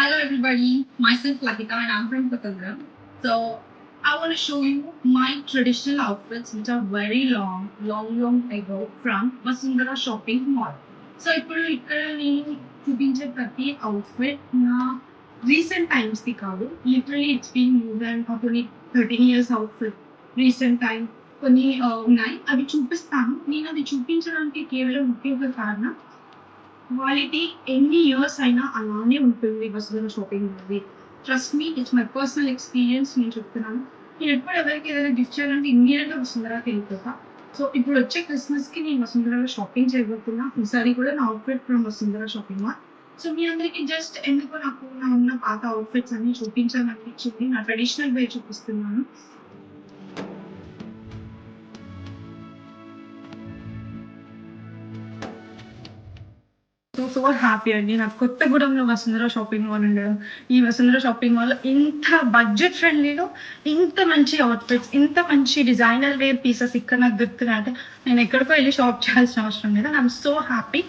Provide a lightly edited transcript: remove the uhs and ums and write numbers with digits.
Hello everybody, myself Latika and I'm from Patandra. So I want to show you my traditional outfits which are very long ago from Vasundhara shopping mall. So ఇప్పుడు ఇక్కడ నేను చూపించే ప్రతి outfit నా recent times ది కాదు. Literally it's been more than కొన్ని 13 years outfit recent time కొన్ని ఉన్నాయి అవి చూపిస్తాను. నేను అది చూపించడానికి కేవలం ఒకే ఒక కారణం క్వాలిటీ ఎన్ని ఇయర్స్ అయినా అలానే ఉంటుంది వసుధర షాపింగ్ మాల్‌ది. Trust me it's my personal experience నేను చెప్తున్నాను. నేను ఎప్పుడు ఎవరికి ఏదైనా గిఫ్ట్ చేయాలంటే ఇమ్మీడియేట్‌గా వసుంధరాకి వెళ్ళిపోతా. సో ఇప్పుడు వచ్చే క్రిస్మస్‌కి నేను వసుంధరలో షాపింగ్ చేయబోతున్నా. ఈసారి కూడా నా outfit from Vasundhara shopping mall. So మీ అందరికి జస్ట్ ఎందుకో నాకు నా ఉన్న పాత అవుట్‌ఫిట్స్ అన్నీ చూపించాలనిపించింది. నా ట్రెడిషనల్ వే చూపిస్తున్నాను. సో హ్యాపీ అండి. నాకు కొత్తగూడెంలో వసుంధర షాపింగ్ మాల్ ఉండడం. ఈ వసుంధర షాపింగ్ మాల్‌లో ఇంత బడ్జెట్ ఫ్రెండ్లీలో ఇంత మంచి అవుట్‌ఫిట్స్, ఇంత మంచి డిజైనర్ వేర్ పీసెస్ ఇక్కడ నాకు దొరుకుతున్నాయంటే నేను ఎక్కడికో ఎళ్లి షాప్ చేయాల్సిన అవసరం లేదు. I am so happy.